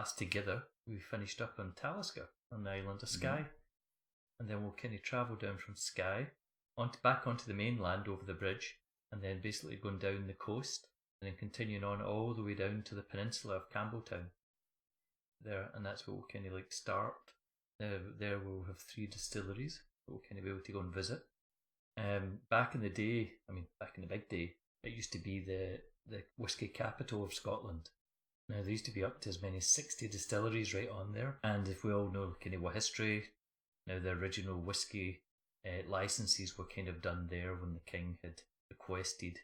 last together, we finished up on Talisker on the island of Skye, and then we'll kind of travel down from Skye back onto the mainland over the bridge, and then basically going down the coast, and then continuing on all the way down to the peninsula of Campbelltown. There, and that's where we'll kind of like start. There we'll have 3 distilleries that we'll kind of be able to go and visit. Back in the day, back in the big day, it used to be the whisky capital of Scotland. Now there used to be up to as many as 60 distilleries right on there, and if we all know kind of what history, now the original whisky licenses were kind of done there when the king had requested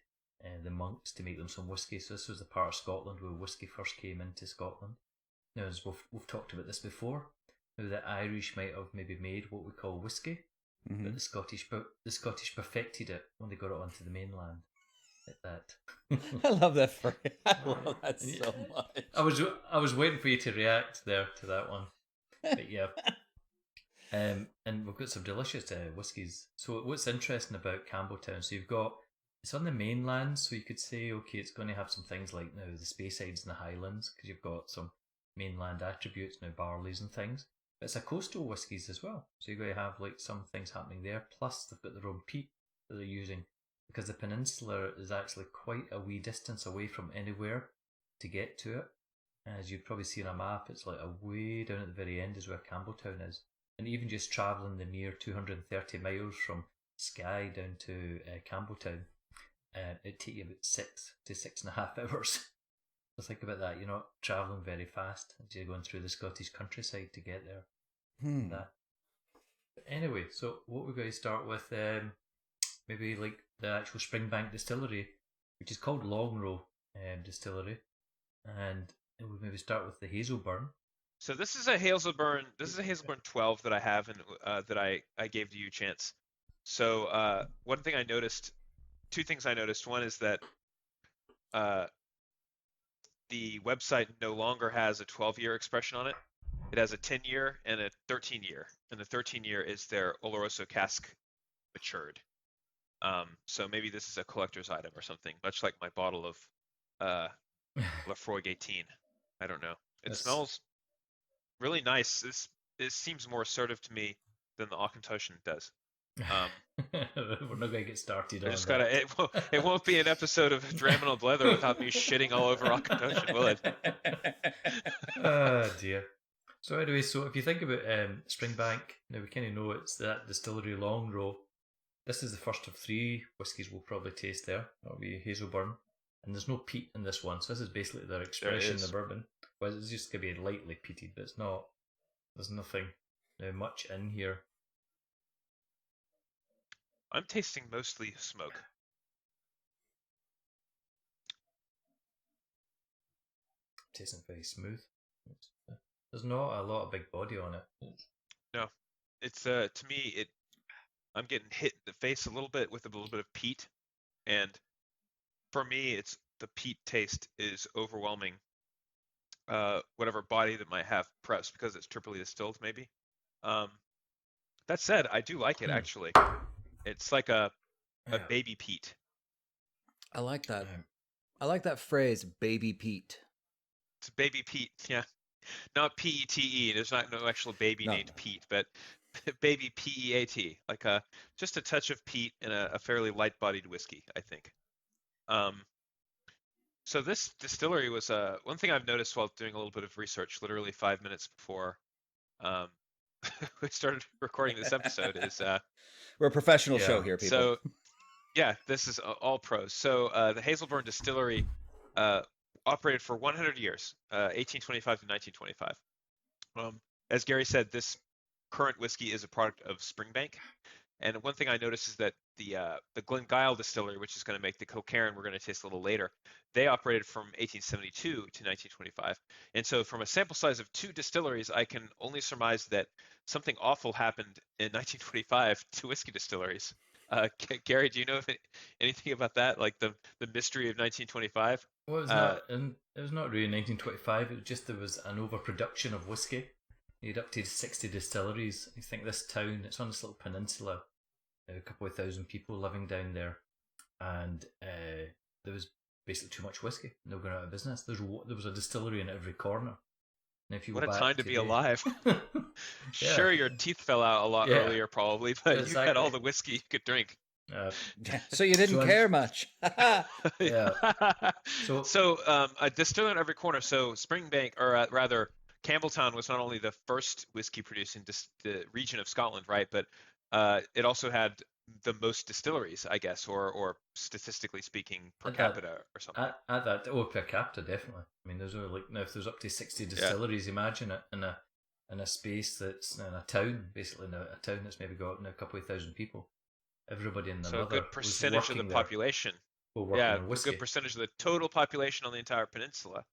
the monks to make them some whisky. So this was the part of Scotland where whisky first came into Scotland. Now, as we've talked about this before, now the Irish might have maybe made what we call whisky, but the Scottish perfected it when they got it onto the mainland. Like that. I love that phrase. I love that so much. I was waiting for you to react there to that one, but yeah. And we've got some delicious whiskies. So what's interesting about Campbelltown? So it's on the mainland, so you could say, okay, it's going to have some things like now the Speyside and the Highlands, because you've got some mainland attributes, now barleys and things. But it's a coastal whiskies as well, so you're going to have like some things happening there. Plus they've got their own peat that they're using, because the peninsula is actually quite a wee distance away from anywhere to get to it. And as you've probably seen on a map, it's like a way down at the very end is where Campbelltown is. And even just travelling the mere 230 miles from Skye down to Campbelltown, it'd take you about 6 to 6.5 hours. So think about that. You're not travelling very fast as you're going through the Scottish countryside to get there. But anyway, so what we're going to start with, maybe like the actual Springbank distillery, which is called Longrow Distillery, and we'll maybe start with the Hazelburn. So this is a Hazelburn. This is a Hazelburn 12 that I have, and that I gave to you, Chance. So one thing I noticed, 2 things I noticed. One is that the website no longer has a 12-year expression on it. It has a 10-year and a 13-year, and the 13-year is their Oloroso cask matured. So maybe this is a collector's item or something, much like my bottle of Lafroig 18. I don't know. It smells really nice. This seems more assertive to me than the Auchentoshan does. We're not going to get started. I just gotta. It won't be an episode of Dram and Leather without me shitting all over Auchentoshan, will it? Oh dear. So anyway, so if you think about Springbank, now we kind of know it's that distillery Longrow. This is the first of 3 whiskies we'll probably taste there. That'll be Hazelburn, and there's no peat in this one, so this is basically their expression, the bourbon. Well, it's just going to be lightly peated, but it's not. There's nothing much in here. I'm tasting mostly smoke. Tasting very smooth. There's not a lot of big body on it. No, it's to me I'm getting hit in the face a little bit with a little bit of peat, and for me, it's the peat taste is overwhelming. Whatever body that might have, perhaps because it's triply distilled, maybe. That said, I do like it actually. It's like a baby peat. I like that. I like that phrase, baby peat. It's baby peat, yeah. Not P-E-T-E. There's not no actual baby named Pete, but baby P-E-A-T. Like just a touch of peat in a fairly light-bodied whiskey, I think. So this distillery was one thing I've noticed while doing a little bit of research, literally 5 minutes before we started recording this episode, is we're a professional show here, people. So yeah, this is all pros. So the Hazelburn Distillery operated for 100 years, 1825 to 1925. As Gary said, this current whiskey is a product of Springbank. And one thing I noticed is that the Glen Distillery, which is going to make the Kilkerran we're going to taste a little later, they operated from 1872 to 1925. And so from a sample size of 2 distilleries, I can only surmise that something awful happened in 1925 to whiskey distilleries. Gary, do you know anything about that? Like the mystery of 1925? Well, it was not really 1925. It was just there was an overproduction of whiskey. You had up to 60 distilleries. I think this town, it's on this little peninsula, a couple of thousand people living down there, and there was basically too much whiskey. They were going out of business. There was a distillery in every corner, And if you What go a back time to be today- alive. Yeah. Sure, your teeth fell out a lot Yeah. earlier, probably, but you had all Exactly. the whiskey you could drink. So you didn't So care much. Yeah. So So a distiller in every corner. So Springbank, or rather, Campbelltown was not only the first whiskey producing the region of Scotland, right? But it also had the most distilleries, I guess, or statistically speaking, per At that- capita or something. at that per capita, definitely. I mean, there's only like now if there's up to 60 distilleries, imagine it in a space that's in a town, basically in a town that's maybe got a couple of thousand people. Everybody in the So a mother good percentage was of the working there, population, or working yeah, on a whiskey. good percentage of the total population on the entire peninsula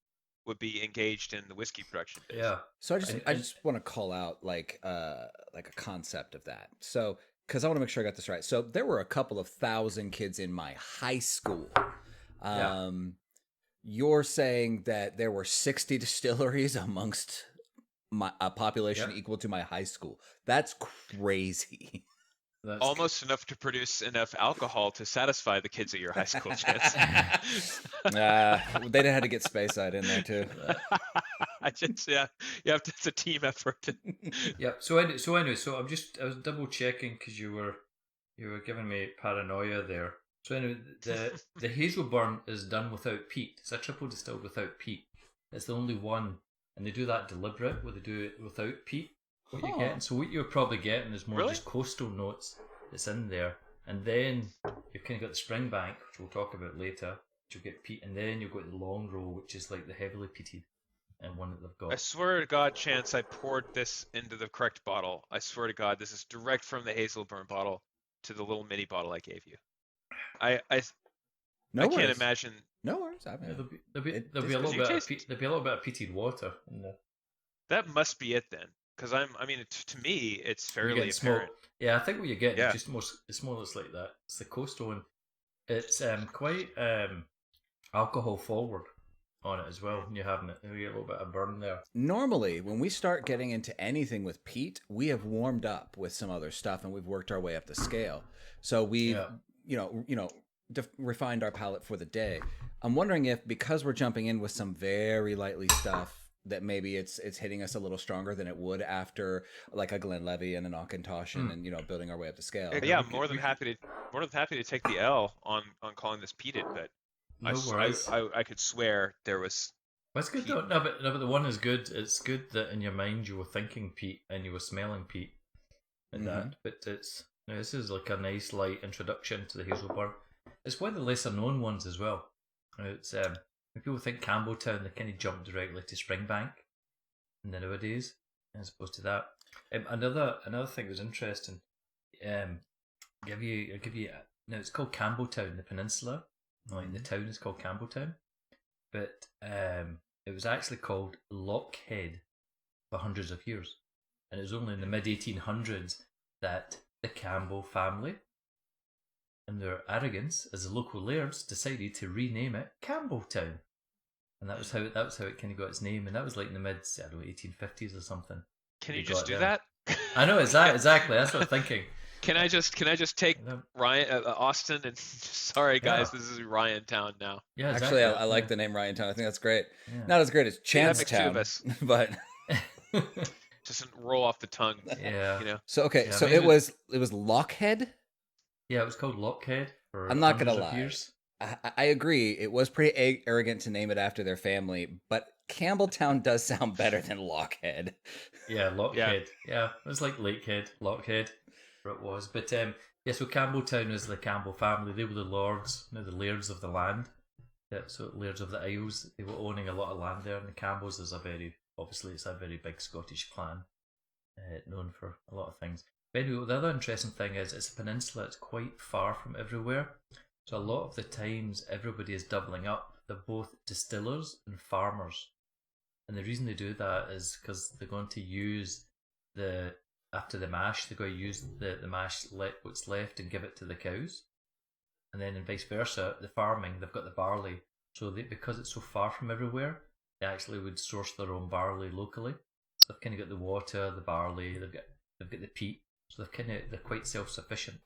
would be engaged in the whiskey production base. Yeah. So I And- just want to call out like a concept of that. So because I want to make sure I got this right. So there were a couple of thousand kids in my high school. Yeah. You're saying that there were 60 distilleries amongst a population Yeah. equal to my high school. That's crazy. That's Almost enough to produce enough alcohol to satisfy the kids at your high school, Gents. They had to get Speyside in there too. I just, yeah, you have to, it's a team effort. Yeah. So anyway, I was double checking because you were giving me paranoia there. So anyway, the Hazelburn is done without peat. It's a triple distilled without peat. It's the only one, and they do that deliberate where they do it without peat. What you're getting, so what you're probably getting is more Really? just coastal notes that's in there, and then you've kind of got the Springbank, which we'll talk about later. Which you'll get peat, and then you've got the Longrow, which is like the heavily peated, and one that they've got. I swear to God, Chance, I poured this into the correct bottle. I swear to God, this is direct from the Hazelburn bottle to the little mini bottle I gave you. I No can't worries. imagine. No worries. I Yeah, mean, there'll be it- a it's- little you bit taste- there'll be a little bit of peated water in there. That must be it then, because I mean, to me, it's You're fairly getting small- apparent. Yeah, I think what you're getting Yeah. is just more. It's more or less like that. It's the coastal one. It's quite alcohol forward on it as well. When you're having it, you get a little bit of burn there. normally when we start getting into anything with peat, we have warmed up with some other stuff and we've worked our way up the scale. So we've, Yeah. refined our palate for the day. I'm wondering if because we're jumping in with some very lightly stuff that maybe it's hitting us a little stronger than it would after like a Glenlevy and an Auchentoshan and building our way up the scale. Yeah, we more than happy to take the L on calling this peated, but No worries. I could swear there was. Well, it's good peat. though. No, but the one is good. It's good that in your mind you were thinking peat and you were smelling peat and that. But this is like a nice light introduction to the Hazelburn. It's one of the lesser known ones as well. It's when people think Campbelltown, they kind of jump directly to Springbank in the nowadays, as opposed to that. Another thing that was interesting. I'll give you. Now it's called Campbelltown, the peninsula. Like the town is called Campbelltown, but it was actually called Lockhead for hundreds of years, and it was only in the mid 1800s that the Campbell family, in their arrogance as the local lairds, decided to rename it Campbelltown, and that was how it kind of got its name, and that was like in the mid 1850s or something. Can They you just got do there. that? I know exactly. That's what I'm thinking. Can I just take Ryan Austin and sorry guys, Yeah. this is Ryan Town now. Yeah, Actually, exactly. I like the name Ryan Town. I think that's great. Yeah. Not as great as Yeah, that makes two of Chance us. Town, but Just roll off the tongue. Yeah. You know. so okay. Yeah, so maybe- it was Lockhead. Yeah, it was called Lockhead for I'm not gonna hundreds of lie. years. I agree. It was pretty arrogant to name it after their family, but Campbelltown does sound better than Lockhead. Yeah, Lockhead. Yeah, it was like Lakehead, Lockhead, where it was. But yeah, so Campbelltown is the Campbell family. They were the lords, the lairds of the land. Yeah, so lairds of the Isles. They were owning a lot of land there, and the Campbells is it's a very big Scottish clan, known for a lot of things. But anyway, the other interesting thing is it's a peninsula. It's quite far from everywhere. So a lot of the times everybody is doubling up. They're both distillers and farmers. And the reason they do that is because they're going to use after the mash, they're going to use the mash, what's left, and give it to the cows. And then, and vice versa, the farming, they've got the barley. So because it's so far from everywhere, they actually would source their own barley locally. So they've kind of got the water, the barley, they've got the peat. So they're quite self-sufficient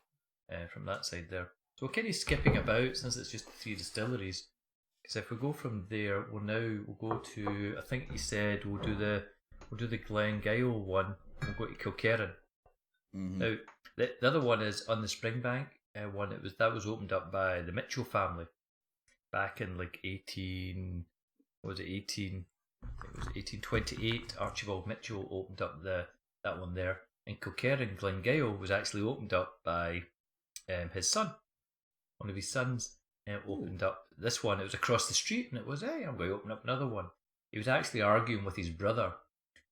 from that side there. So we're kind of skipping about since it's just 3 distilleries. Because if we go from there, we'll go to, I think you said we'll do the we'll do the Glengyle one. We'll go to Kilkerran. Mhm. Now, the other one is on the Springbank one. That was opened up by the Mitchell family back in like 1828. Archibald Mitchell opened up that one there. And Kilkerran, Glengyle, was actually opened up by his son. One of his sons opened up this one. It was across the street, and it was, hey, I'm going to open up another one. He was actually arguing with his brother,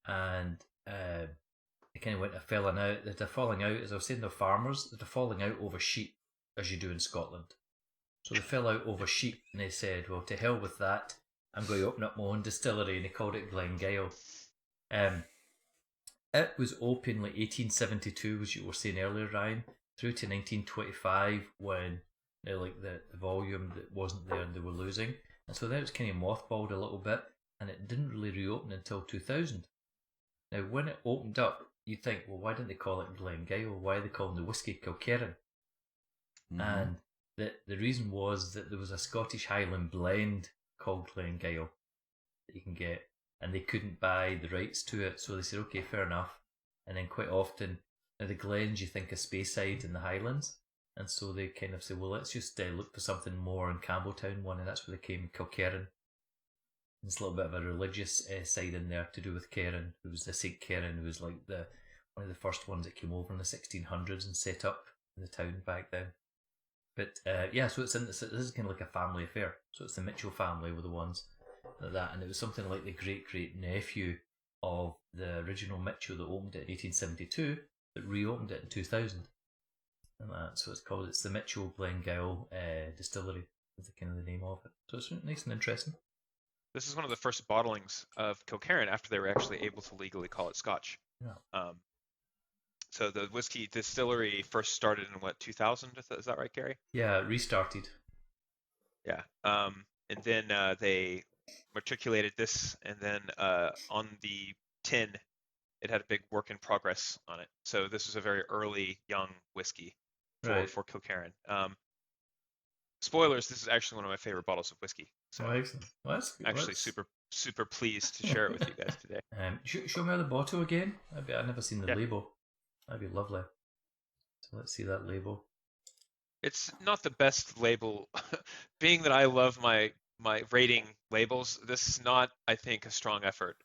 and they kind of went a falling out. They're falling out, as I was saying, they're farmers. They're falling out over sheep, as you do in Scotland. So they fell out over sheep, and they said, well, to hell with that. I'm going to open up my own distillery, and they called it Glengyle. It was open like 1872, as you were saying earlier, Ryan, through to 1925, when like the volume that wasn't there and they were losing. And so then it was kind of mothballed a little bit, and it didn't really reopen until 2000. Now, when it opened up, you'd think, well, why didn't they call it Glengyle? Why are they calling the whiskey Kilkerran? Mm-hmm. And the reason was that there was a Scottish Highland blend called Glengyle that you can get, and they couldn't buy the rights to it, so they said, okay, fair enough. And then quite often, now the Glens, you think of Speyside in the Highlands, and so they kind of say, well, let's just look for something more in Campbelltown one, and that's where they came Kilkerran. There's a little bit of a religious side in there to do with Kerran, who was the St. Kerran, who was like one of the first ones that came over in the 1600s and set up in the town back then. But so this is kind of like a family affair. So it's the Mitchell family were the ones like that, and it was something like the great nephew of the original Mitchell that opened it in 1872 that reopened it in 2000. And so it's the Mitchell Glengyle Distillery is the kind of the name of it. So it's nice and interesting. This is one of the first bottlings of Kilkerran after they were actually able to legally call it Scotch. Yeah. So the whiskey distillery first started in 2000? Is that right, Gary? Yeah, restarted. Yeah. And then they matriculated this, and then on the tin, it had a big work in progress on it. So this was a very early young whiskey for Kilkerran. Spoilers, this is actually one of my favorite bottles of whiskey. So excellent. Well, that's good. Actually super pleased to share it with you guys today. Show me the bottle again. I've never seen the label. That'd be lovely. So let's see that label. It's not the best label. Being that I love my rating labels, this is not, I think, a strong effort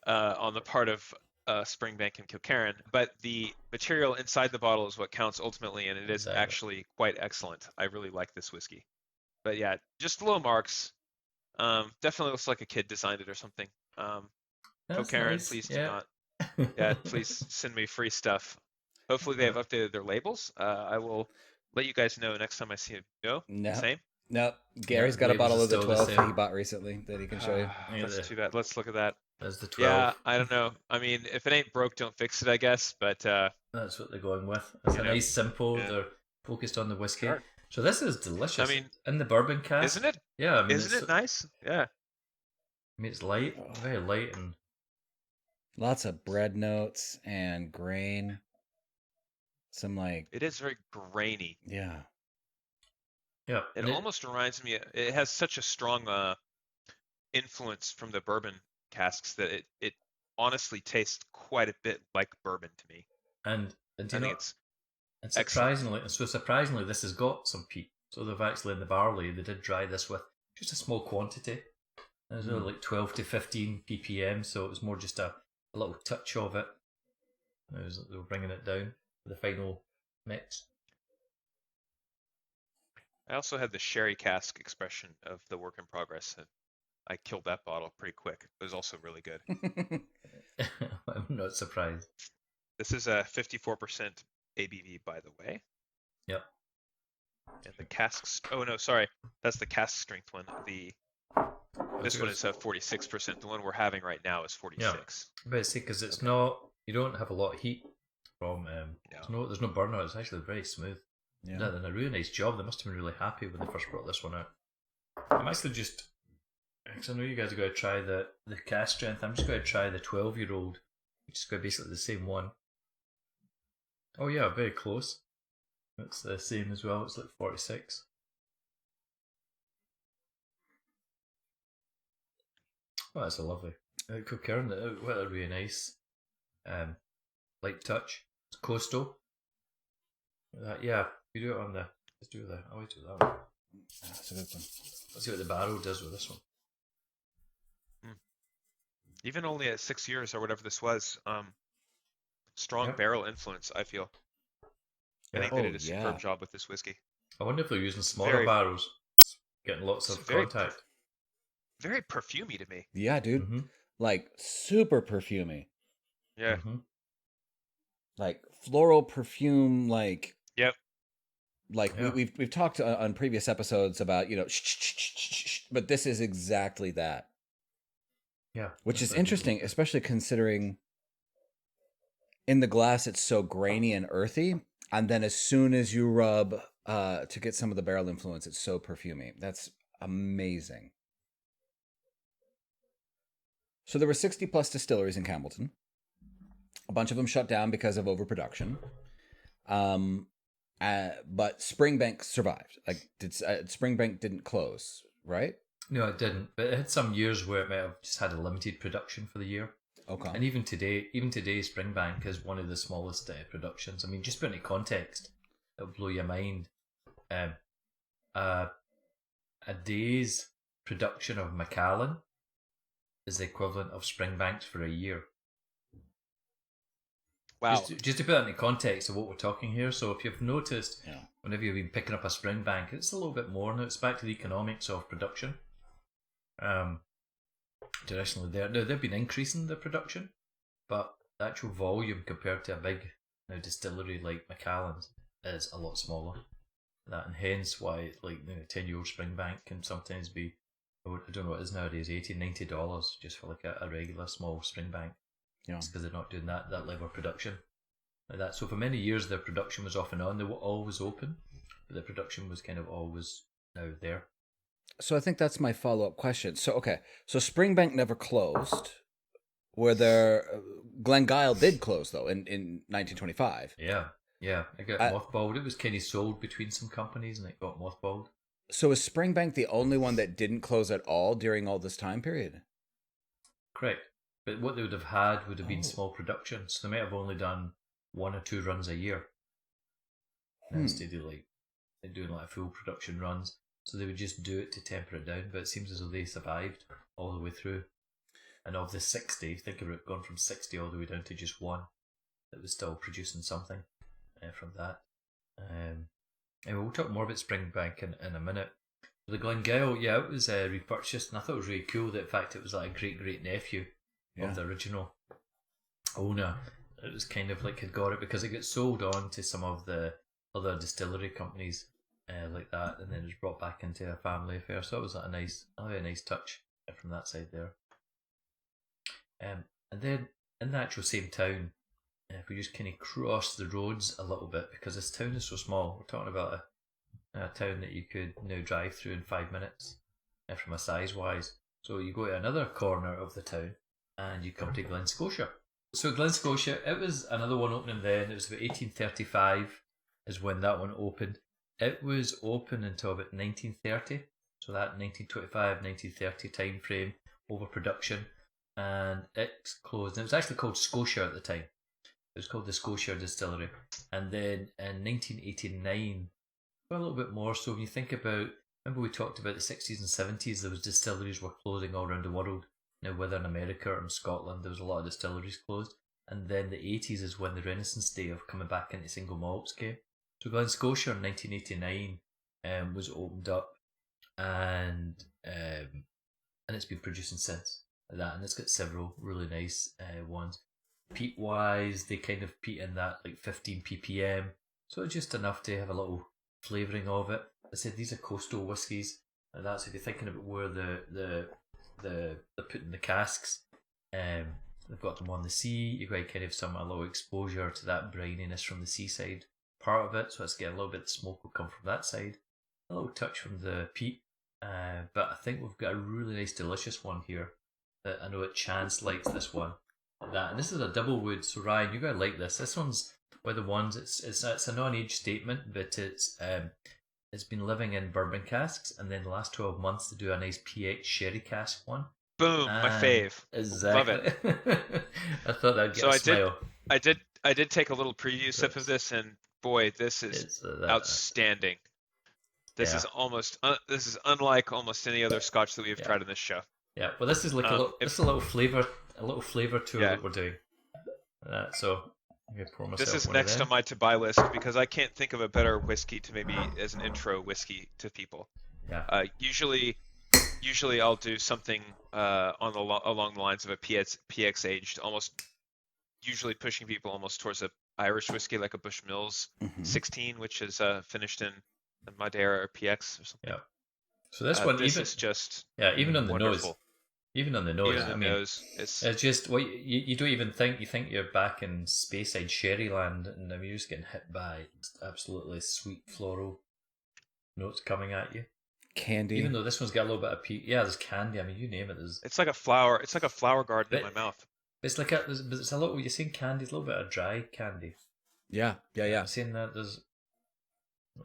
on the part of Springbank and Kilkerran, but the material inside the bottle is what counts ultimately, and it is actually quite excellent. I really like this whiskey. But yeah, just low marks. Definitely looks like a kid designed it or something. Kilkerran, nice. Please do not. Yeah, please send me free stuff. Hopefully they have updated their labels. I will let you guys know next time I see it. No? Same? Nope. Gary's got a bottle of the 12 he bought recently that he can show you. That's too bad. Let's look at that. That's the 12. Yeah, I don't know. I mean, if it ain't broke, don't fix it, I guess. But that's what they're going with. It's a nice, simple. Yeah. They're focused on the whiskey. Sure. So this is delicious. I mean, in the bourbon cask, isn't it? Yeah. Isn't it nice? Yeah. I mean, it's light, very light, and lots of bread notes and grain. Some it is very grainy. Yeah. Yeah. It almost reminds me. It has such a strong influence from the bourbon casks that it honestly tastes quite a bit like bourbon to me. And I think it's surprisingly, this has got some peat. So they've actually in the barley they did dry this with just a small quantity. There's only like 12 to 15 ppm, so it was more just a little touch of it. They were bringing it down for the final mix. I also had the sherry cask expression of the work in progress, and I killed that bottle pretty quick. It was also really good. I'm not surprised. This is a 54% ABV, by the way. Yep. And the casks. Oh no, sorry, that's the cask strength one. This one is 46%. The one we're having right now is 46. Yeah. But see, because it's not, you don't have a lot of heat from. There's no burnout. It's actually very smooth. Yeah. They've done a really nice job. They must have been really happy when they first brought this one out. I'm actually just, because I know you guys are going to try the cask strength. I'm just going to try the 12-year-old, which is going to be basically the same one. Oh yeah, very close. It's the same as well. It's like 46. Oh, that's a lovely. Kilkerran, what a really nice light touch. It's coastal. Yeah, we do it on the. Let's do that. I always do that one. That's a good one. Let's see what the barrel does with this one. Even only at 6 years or whatever this was, strong Yep. barrel influence, I feel. I Yeah. think they did a superb yeah. job with this whiskey. I wonder if they're using smaller Very- barrels, getting lots It's of very contact. Very perfumey to me. Yeah, dude. Mm-hmm. Like super perfumey. Yeah. Mm-hmm. Like floral perfume, like Yep. like Yeah. we've talked on previous episodes about, you know, but this is exactly that. Yeah. Which that's is what I do. interesting, especially considering in the glass it's so grainy and earthy, and then as soon as you rub to get some of the barrel influence, it's so perfumey. That's amazing. So there were 60 plus distilleries in Campbelltown. A bunch of them shut down because of overproduction. But Springbank survived. Like, Springbank didn't close, right? No, it didn't. But it had some years where it might have just had a limited production for the year. Okay. And even today, Springbank is one of the smallest productions. I mean, just put it in context, it'll blow your mind. A day's production of Macallan is the equivalent of Springbanks for a year. Wow. Just to put that in the context of what we're talking here. So if you've noticed, Yeah. whenever you've been picking up a Springbank, it's a little bit more now. It's back to the economics of production. Traditionally, they've been increasing the production, but the actual volume compared to a big distillery like Macallan's is a lot smaller. That, and hence why 10-year-old Springbank can sometimes be, I don't know what it is nowadays, $80-$90 just for like a regular small Springbank. Yeah. It's because they're not doing that level of production like that. So for many years their production was off and on. They were always open, but the production was kind of always now there. So I think that's my follow-up question. So, okay. So Springbank never closed. Where there, Glengyle did close, though, in 1925. Yeah. It got mothballed. It was kind of sold between some companies and it got mothballed. So is Springbank the only one that didn't close at all during all this time period? Correct. But what they would have had would have been small production. So they might have only done 1 or 2 runs a year. Instead of doing full production runs. So they would just do it to temper it down. But it seems as though they survived all the way through. And of the 60, think of it, gone from 60 all the way down to just 1 that was still producing something from that. And we'll talk more about Springbank in a minute. The Glengyle, it was repurchased, and I thought it was really cool that in fact it was like a great nephew of the original owner. It was kind of like had got it because it got sold on to some of the other distillery companies like that, and then it was brought back into a family affair. So it was a nice touch from that side there. And then in the actual same town, if we just kind of cross the roads a little bit, because this town is so small, we're talking about a town that you could now drive through in 5 minutes from a size wise. So you go to another corner of the town and you come to Glen, Scotia. So Glen, Scotia, it was another one opening then. It was about 1835 is when that one opened. It was open until about 1930. So that 1925, 1930 time frame, overproduction. And it closed. And it was actually called Scotia at the time. It was called the Scotia Distillery. And then in 1989, a little bit more. So when you think about, remember we talked about the 60s and 70s, there was distilleries were closing all around the world. Now, whether in America or in Scotland, there was a lot of distilleries closed. And then the 80s is when the Renaissance day of coming back into single malts came. So Glen Scotia in 1989 was opened up, and it's been producing since that, and it's got several really nice ones. Peat wise, they kind of peat in that like 15 ppm, so it's just enough to have a little flavouring of it. I said these are coastal whiskies, and that's if you're thinking about where they're putting the casks. They've got them on the sea. You've got kind of a little exposure to that brininess from the seaside part of it, so it's getting a little bit of smoke will come from that side, a little touch from the peat, but I think we've got a really nice delicious one here that I know that Chance likes this one. And this is a double wood, so Ryan, you're going to like this. This one's one of the ones, it's a non-age statement, but it's been living in bourbon casks, and then the last 12 months to do a nice PX sherry cask one. Boom, my fave. Exactly. Love it. I thought I'd get So a I smile. did take a little preview sip of this, and boy, this is It's outstanding. This yeah. this is unlike almost any other Scotch that we have Yeah. tried on this show. Yeah. Well, this is like this is a little flavor tour that we're doing. So I'm gonna pour myself This is one next of them. on my to buy list because I can't think of a better whiskey to maybe as an intro whiskey to people. Yeah. Usually I'll do something along the lines of a PX aged, almost usually pushing people almost towards a Irish whiskey like a Bushmills 16, which is finished in Madeira or PX or something. Yeah. So this one, this even is just even on the wonderful. nose, even on the nose, Even on the nose, it's just what you don't even think. You think you're back in Speyside Sherryland, and you're just getting hit by absolutely sweet floral notes coming at you. Candy. Even though this one's got a little bit of there's candy. I mean, you name it. It's like a flower. It's like a flower garden in my mouth. It's like it's a little. You're saying candy. It's a little bit of dry candy. Yeah. I'm saying that there's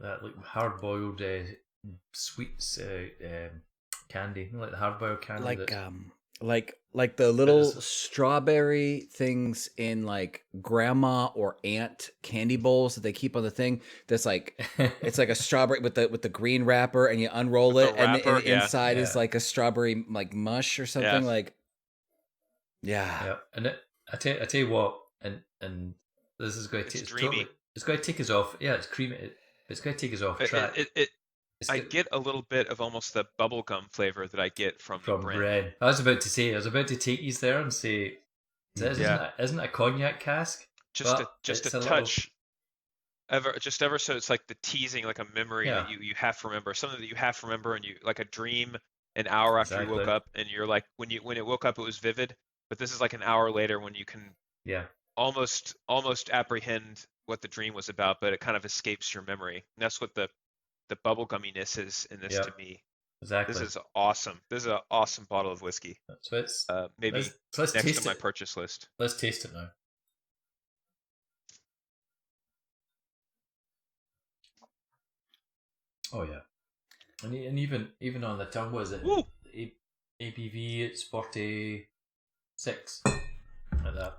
that like hard boiled sweets candy, like the hard boiled candy. Like the little strawberry things in like grandma or aunt candy bowls that they keep on the thing. That's like it's like a strawberry with the green wrapper, and you unroll it, and the inside is like a strawberry like mush or something like. Yeah. And I tell you what, and this is going to it's dreamy. It's going to take us off. Yeah, it's creamy. It's going to take us off track. I get a little bit of almost the bubblegum flavor that I get from bread. I was about to take you there and say, isn't it a cognac cask? Just a touch. Ever so it's like the teasing, like a memory that you have to remember, something that you have to remember, and you like a dream an hour after you woke up, and you're like when it woke up it was vivid, but this is like an hour later when you can almost apprehend what the dream was about, but it kind of escapes your memory. And that's what the bubblegumminess is in this to me. Exactly. This is awesome. This is an awesome bottle of whiskey. So it's maybe let's next on my purchase list. Let's taste it now. Oh yeah, and even on the tongue, was it ABV? It's 46 like that.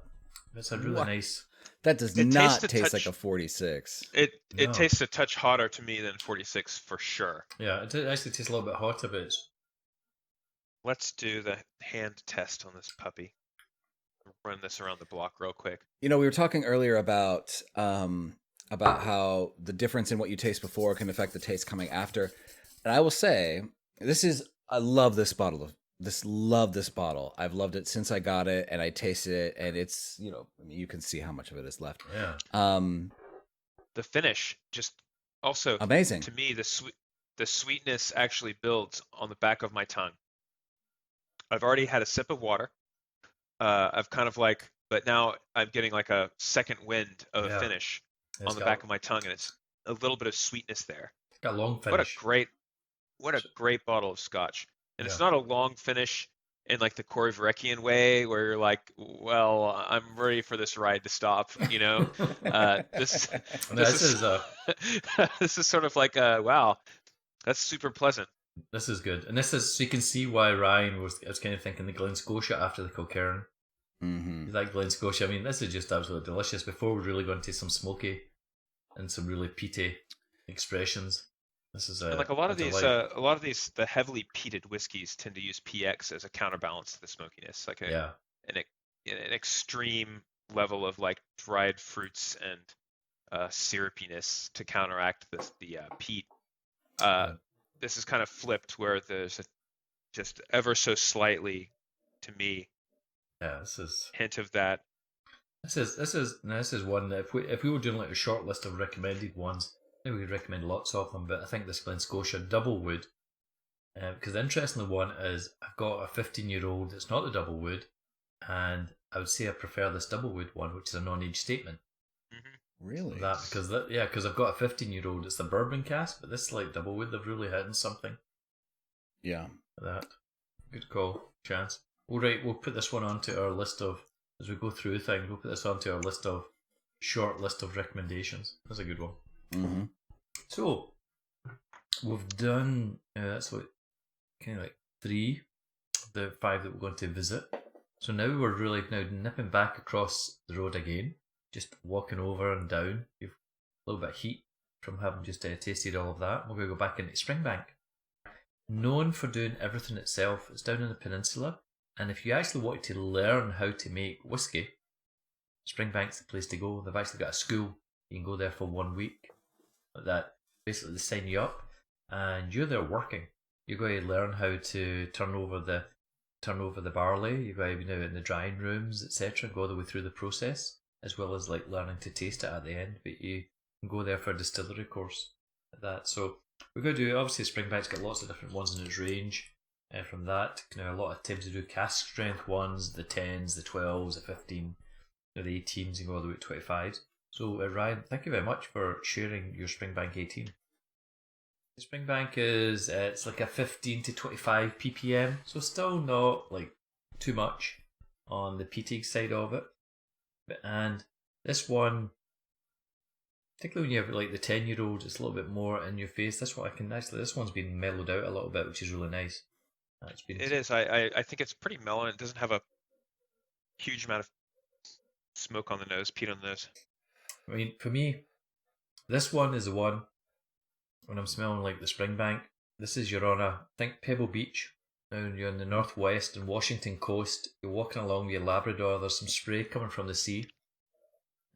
It's a really nice. That does not taste like a 46. It tastes a touch hotter to me than 46 for sure. Yeah, it actually tastes a little bit hotter, but let's do the hand test on this puppy. Run this around the block real quick. We were talking earlier about how the difference in what you taste before can affect the taste coming after. And I will say, I love this bottle. Love this bottle. I've loved it since I got it, and I tasted it, and it's, you can see how much of it is left. Yeah. The finish just also amazing. To me, the sweetness actually builds on the back of my tongue. I've already had a sip of water. I've kind of but now I'm getting like a second wind of a finish on the back of my tongue, and it's a little bit of sweetness there. Got a long finish. What a great bottle of Scotch. And it's not a long finish in like the Corey Varekian way where you're like, well, I'm ready for this ride to stop, This is sort of like wow, that's super pleasant. This is good. And so you can see why Ryan was kind of thinking the Glen Scotia after the Kilkerran. Mm-hmm. Like Glen Scotia. I mean, this is just absolutely delicious. Before we're really going to some smoky and some really peaty expressions. This is and like a lot of these, the heavily peated whiskeys tend to use PX as a counterbalance to the smokiness, like an extreme level of like dried fruits and syrupiness to counteract the peat. This is kind of flipped, where there's just ever so slightly, to me, this is hint of that. This is one that if we were doing like a short list of recommended ones, maybe we could recommend lots of them, but I think this Glen Scotia double wood, because the interesting one is I've got a 15-year-old. It's not the double wood, and I would say I prefer this double wood one, which is a non-age statement. Mm-hmm. Really? Because I've got a 15-year-old. It's the bourbon cask, but this like double wood, they've really hit on something. Yeah. That good call, Chance. All right, we'll put this one onto our list of, as we go through things, we'll put this onto our short list of recommendations. That's a good one. Mm-hmm. So we've done that's what kind of like 3 the 5 that we're going to visit. So now we're really now nipping back across the road again, just walking over and down. You've a little bit of heat from having just tasted all of that. We're going to go back into Springbank. Known for doing everything itself. It's down in the peninsula. And if you actually wanted to learn how to make whiskey, Springbank's the place to go. They've actually got a school. You can go there for 1 week. Like that. Basically, they sign you up and you're there working. You're going to learn how to turn over the barley. You're going to be now in the drying rooms, etc. Go all the way through the process, as well as like learning to taste it at the end. But you can go there for a distillery course like that. So we're going to do, obviously Springbank's got lots of different ones in its range. From that, a lot of times to do cask strength ones, the 10s, the 12s, the 15, the 18s, and go all the way to 25s. So Ryan, thank you very much for sharing your Springbank 18. The Springbank is it's like a 15 to 25 ppm, so still not like too much on the peating side of it. And this one, particularly when you have like the 10-year-old, it's a little bit more in your face. This one's been mellowed out a little bit, which is really nice. It is. I think it's pretty mellow. It doesn't have a huge amount of smoke on the nose, peat on the nose. I mean, for me, this one is the one when I'm smelling like the Springbank. This is you're on think Pebble Beach. Now you're in the northwest and Washington coast. You're walking along your Labrador. There's some spray coming from the sea.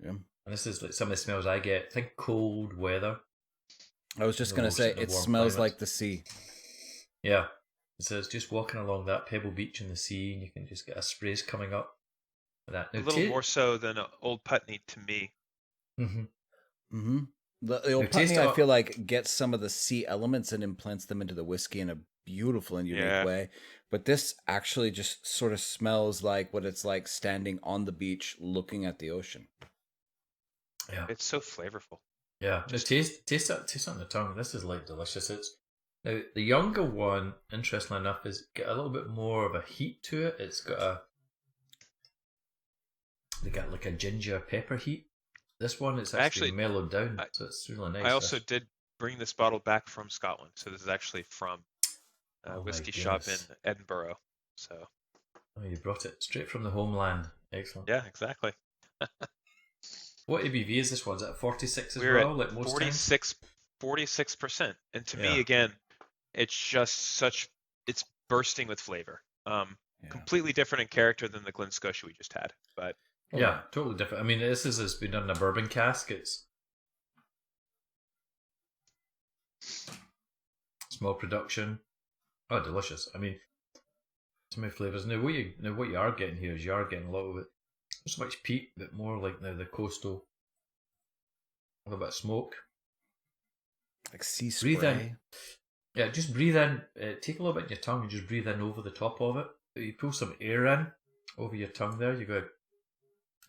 Yeah. And this is like some of the smells I get. Think cold weather. I was just going to say, it smells like the sea. Yeah. So it's just walking along that Pebble Beach in the sea, and you can just get a sprays coming up. That. Now, a little more so than Old Putney to me. Mm-hmm. Mm-hmm. The Old Putney, I feel like, gets some of the sea elements and implants them into the whiskey in a beautiful and unique way. But this actually just sort of smells like what it's like standing on the beach looking at the ocean. Yeah, it's so flavorful. Yeah, just taste it on the tongue. This is like delicious. It's now the younger one, interestingly enough, is got a little bit more of a heat to it. They got like a ginger pepper heat. This one is actually mellowed down, so it's really nice. I also did bring this bottle back from Scotland, so this is actually from a whiskey shop in Edinburgh. So, you brought it straight from the homeland. Excellent. Yeah, exactly. What ABV is this one? Is it 46 as We're well? Like most 46%. And to me, again, it's just it's bursting with flavor. Completely different in character than the Glen Scotia we just had, but. Yeah, totally different. I mean, it's been done in a bourbon cask. It's small production. Oh, delicious. I mean, so many flavours. Now, what you are getting here is you are getting a lot of it. Not so much peat, but more like now the coastal. A little bit of smoke. Like sea spray. Breathe in. Yeah, just breathe in. Take a little bit in your tongue and just breathe in over the top of it. You pull some air in over your tongue there.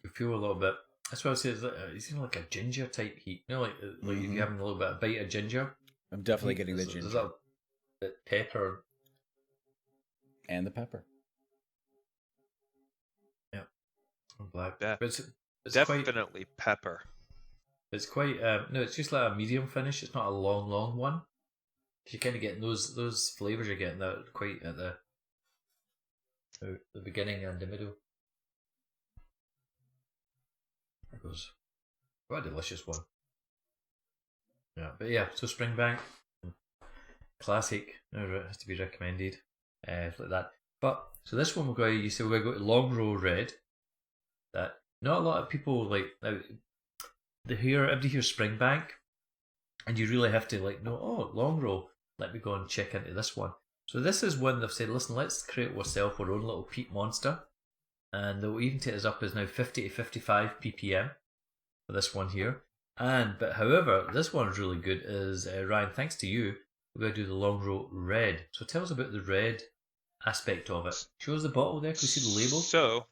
You feel a little bit. That's what I say. It's like a ginger type heat. Like if you're having a little bit of bite of ginger. I'm definitely getting the ginger. There's a bit pepper. And the pepper. Yeah. I'm glad. Yeah. But it's definitely quite, pepper. It's quite. No, it's just like a medium finish. It's not a long one. You're kind of getting those flavours you're getting that quite at the beginning and the middle. There goes. What a delicious one. Yeah, but yeah, so Springbank, classic, it has to be recommended, like that. But, so this one we're going to go to Longrow Red. That, not a lot of people like, now, everybody hears Springbank, and you really have to like know, oh, Longrow, let me go and check into this one. So this is one they've said, listen, let's create ourselves our own little peat monster. And they'll even take us up as now 50 to 55 ppm for this one here. But however, this one's really good is, Ryan, thanks to you, we're going to do the Longrow Red. So tell us about the red aspect of it. Show us the bottle there, can we see the label? So,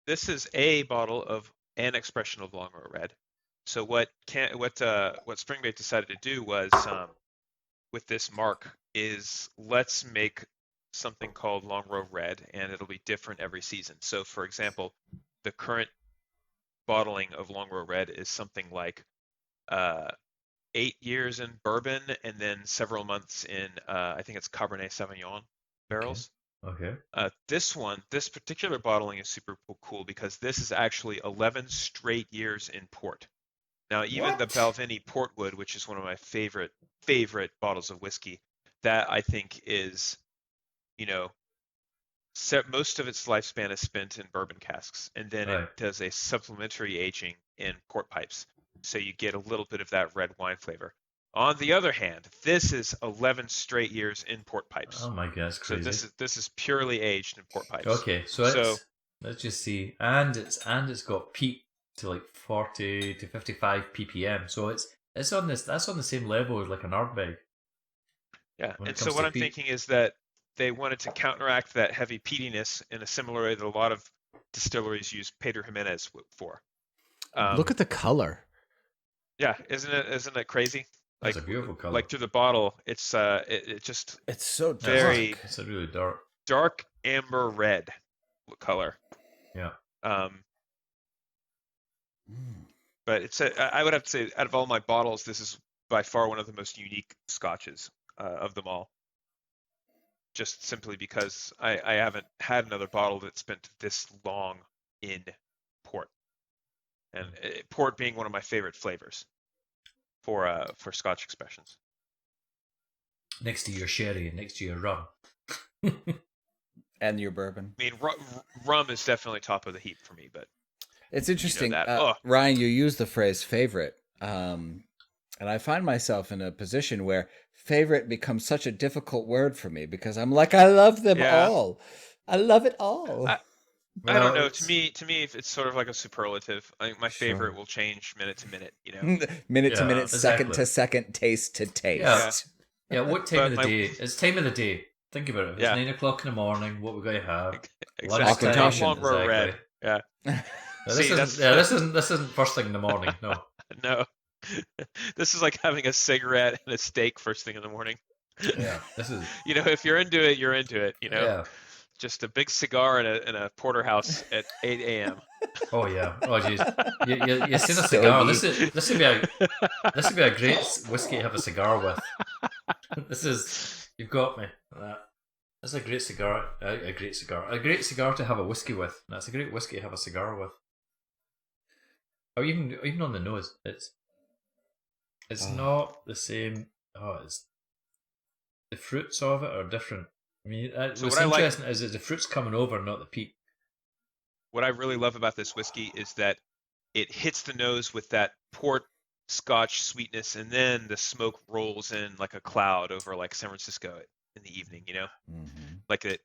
this is a bottle of an expression of Longrow Red. So what Springbank decided to do was, with this mark, is let's make something called Longrow Red, and it'll be different every season. So, for example, the current bottling of Longrow Red is something like 8 years in bourbon, and then several months in I think it's Cabernet Sauvignon barrels. Okay. This particular bottling is super cool because this is actually 11 straight years in port. Now, even the What? Balvenie Portwood, which is one of my favorite bottles of whiskey, that I think is, you know, most of its lifespan is spent in bourbon casks, and then it Right. does a supplementary aging in port pipes, so you get a little bit of that red wine flavor. On the other hand, this is 11 straight years in port pipes, Oh my god, that's so crazy. this is purely aged in port pipes. Okay, so So let's just see, and it's got peak to like 40 to 55 ppm. So it's on this that's on the same level as like an Ardbeg yeah, when it and so comes what to I'm peak. thinking is that they wanted to counteract that heavy peatiness in a similar way that a lot of distilleries use Pedro Jimenez for. Look at the color. Yeah, isn't it crazy? That's a beautiful color. Like through the bottle, it's it just It's so very dark. It's a really dark. dark amber red color. Yeah. But I would have to say, out of all my bottles, this is by far one of the most unique scotches of them all. Just simply because I haven't had another bottle that spent this long in port, and port being one of my favorite flavors for Scotch expressions. Next to your sherry and next to your rum. And your bourbon. I mean, rum is definitely top of the heap for me, but It's interesting. that. Ryan, you use the phrase favorite. And I find myself in a position where favorite becomes such a difficult word for me because I'm like, I love them Yeah. all. I love it all. I don't know. To me, it's sort of like a superlative. I think my Sure. favorite will change minute to minute. Minute to Yeah, minute, exactly. second to second, taste to taste. Yeah, what time But of the day? It's time of the day. Think about it. If it's Yeah. 9 o'clock in the morning, what we're going to have? Exactly. Lunchtime. Longrow red. Yeah. No, See, this isn't first thing in the morning. No. No. This is like having a cigarette and a steak first thing in the morning. Yeah, this is. If you're into it, you're into it. Yeah. Just a big cigar in a porterhouse at 8 a.m. Oh yeah. Oh jeez. You seen a So cigar? neat. This would be a great whiskey to have a cigar with. You've got me. That's a great cigar. A great cigar. A great cigar to have a whiskey with. That's a great whiskey to have a cigar with. Or even on the nose. It's not the same. Oh, it's the fruits of it are different. I mean, So what's what I like- interesting is that the fruits coming over, not the peak. What I really love about this whiskey is that it hits the nose with that port Scotch sweetness, and then the smoke rolls in like a cloud over like San Francisco in the evening. Mhm. Like it.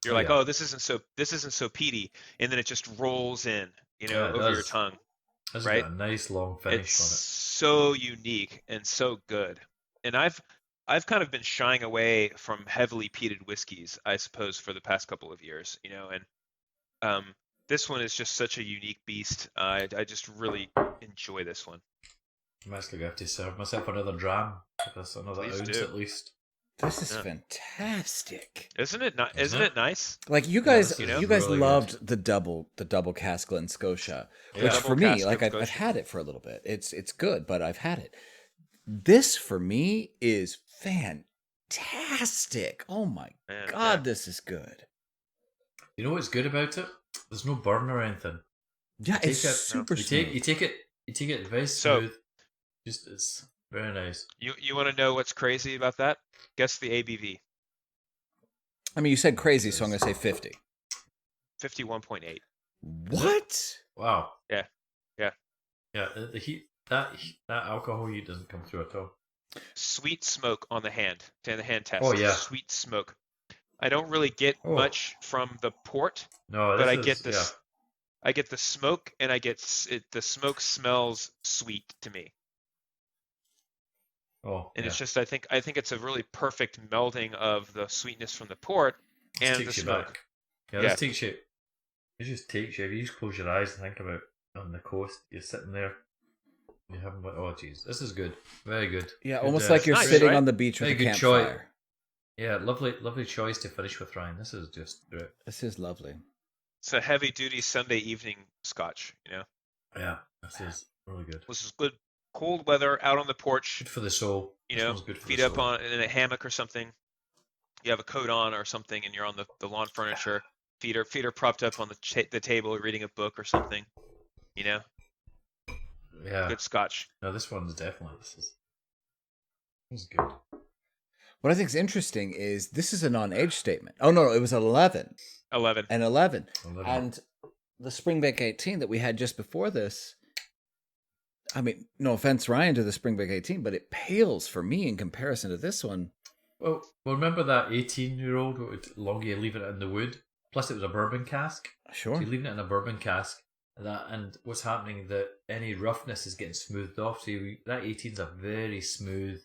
You're Oh, like, yeah. oh, this isn't so peaty, and then it just rolls in, Yeah, it over your does. tongue. This Right? has got a nice long finish It's on so unique and so good. And I've kind of been shying away from heavily peated whiskeys, I suppose, for the past couple of years, and this one is just such a unique beast. I just really enjoy this one. it. I'm actually going to have to serve myself another dram. That's another Please ounce do. at least. This is Yeah. fantastic. Isn't it not? Isn't Isn't it? it nice? Like you Yeah, guys, this is you guys really loved the double cask Glen Scotia, Yeah. which Double for me, cask like Glen I've Scotia. had it for a little bit. It's good, but I've had it. This for me is fantastic. Oh my Man, god, yeah. this is good. You know what's good about it? There's no burn or anything. Yeah, You it's take it- super You smooth. take it very So- smooth. It's very nice. You want to know what's crazy about that? Guess the ABV. I mean, you said crazy, so I'm gonna say 50. 51.8. What? Wow. Yeah. Yeah. Yeah. The heat that alcohol heat doesn't come through at all. Sweet smoke on the hand test. Oh, yeah. Sweet smoke. I don't really get Oh. much from the port, No, but this I is, get this. Yeah. I get the smoke, and I get the smoke smells sweet to me, Oh, and yeah. it's just I think it's a really perfect melding of the sweetness from the port This and the takes you smoke. back. Yeah, Yeah. this takes you. It just takes you. If you just close your eyes and think about on the coast, you're sitting there. You haven't. Oh, jeez, this is good. Very good. Yeah, Good, almost like you're nice, sitting right? on the beach with Very a good choice. campfire. Yeah, lovely choice to finish with, Ryan. This is just great. This is lovely. It's a heavy duty Sunday evening scotch. Yeah, this is really good. This is good cold weather out on the porch. Good for the soul. This one's good for Feet the up soul. in a hammock or something. you have a coat on or something, and you're on the lawn furniture, feet are propped up on the table, reading a book or something. You know, Yeah. good Scotch. No, this one's definitely this is good. What I think is interesting is this is a non-age statement. Oh no, it was 11 11. and 11. 11. And the Springbank 18 that we had just before this, I mean, no offense, Ryan, to the Springbank 18, but it pales for me in comparison to this one. Well, remember that 18-year-old longer you leave it in the wood? Plus, it was a bourbon cask. Sure. So you're leaving it in a bourbon cask, and what's happening that any roughness is getting smoothed off. So that 18 is a very smooth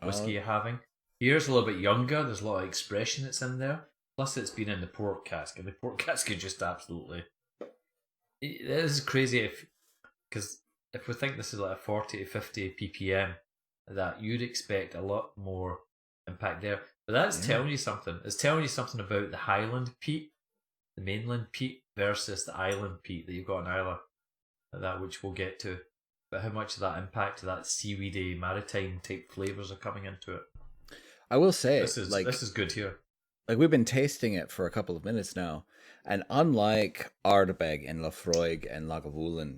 whiskey you're having. Here's a little bit younger. There's a lot of expression that's in there. Plus, it's been in the port cask, and the port cask is just absolutely. This is crazy because if we think this is like a 40 to 50 ppm, that you'd expect a lot more impact there. But that's telling you something. It's telling you something about the Highland peat, the mainland peat versus the island peat that you've got in Ireland. That which we'll get to. But how much of that impact, that seaweedy maritime type flavours are coming into it. I will say, This is good here. Like we've been tasting it for a couple of minutes now, and unlike Ardbeg and Lafroig and Lagavulin,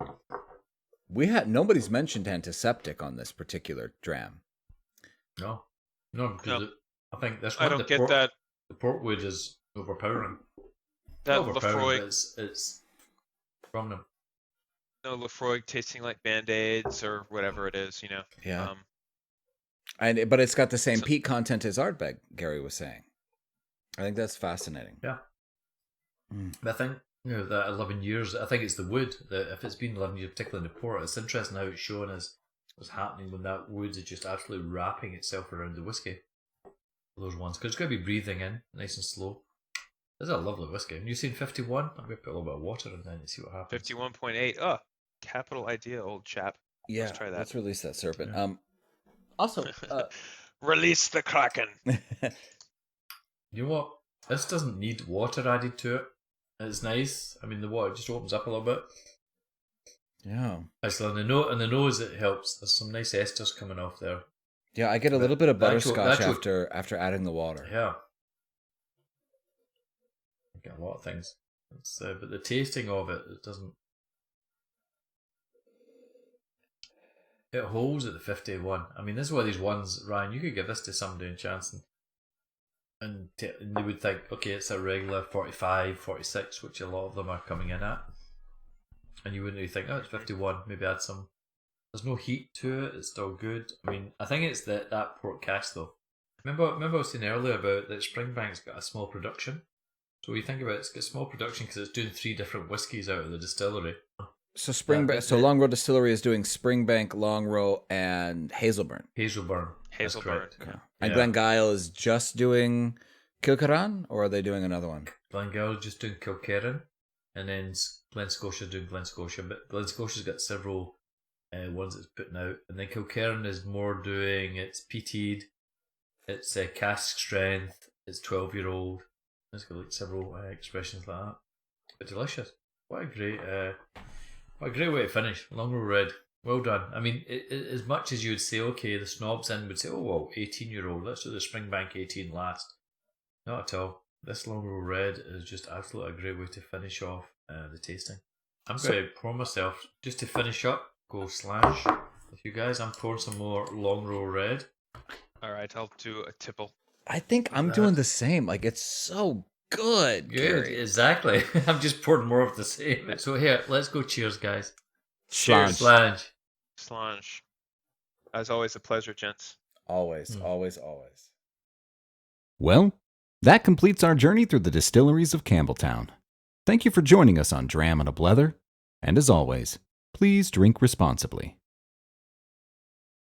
nobody's mentioned antiseptic on this particular dram. No, because No. I think this I one. don't get that. The portwood is overpowering. That Overpowering, Lafroig, it's from them. no Lafroig tasting like Band-Aids or whatever it is, you know. Yeah. But it's got the same peat content as Ardbeg, Gary was saying. I think that's fascinating. Yeah. But I think that 11 years. I think it's the wood. That if it's been 11 years, particularly in the port, it's interesting how it's showing us what's happening when that wood is just absolutely wrapping itself around the whiskey. Those ones, because it's going to be breathing in nice and slow. This is a lovely whiskey. And you've seen 51? I'm going to put a little bit of water in there and see what happens. 51.8. Oh, capital idea, old chap. Yeah, Let's try that. Let's release that serpent. Yeah. Also, Release the Kraken. You know what? This doesn't need water added to it. It's nice. I mean, the water just opens up a little bit. yeah. So on the nose, it helps. There's some nice esters coming off there. Yeah, I get a little bit of the actual- butterscotch the actual- after adding the water. Yeah. I get a lot of things. But the tasting of it doesn't. It holds at the 51. I mean, this is one of these ones, Ryan, you could give this to somebody in Chanson. And they would think, okay, it's a regular 45, 46, which a lot of them are coming in at. And you wouldn't really think, oh, it's 51, maybe add some. There's no heat to it, it's still good. I mean, I think it's that port cask though. Remember I was saying earlier about that Springbank's got a small production? So when you think about it, it's got small production because it's doing 3 different whiskies out of the distillery. So so Longrow Distillery is doing Springbank, Longrow, and Hazelburn. Hazelburn. That's Hazelburn. correct. Okay. And Glengyle is just doing Kilkerran, or are they doing another one? Glengyle just doing Kilkerran, and then Glen Scotia doing Glen Scotia. But Glen Scotia's got several ones it's putting out, and then Kilkerran is more doing it's peated, it's cask strength, it's 12-year-old. It's got like several expressions like that. But delicious. What a great way to finish. Longrow Red. Well done. I mean, as much as you would say, okay, the snobs in would say, oh, well, 18-year-old, let's do the Springbank 18 last. Not at all. This Longrow Red is just absolutely a great way to finish off the tasting. I'm going to pour myself, just to finish up, go slash with you guys. I'm pouring some more Longrow Red. All right, I'll do a tipple. I think I'm doing the same. Like, it's so good. Good, Gary. exactly. I'm just pouring more of the same. So here, let's go cheers, guys. Cheers. Slange. Slange. As always, a pleasure, gents. Always, always, always. Well, that completes our journey through the distilleries of Campbelltown. Thank you for joining us on Dram and a Blether, and as always, please drink responsibly.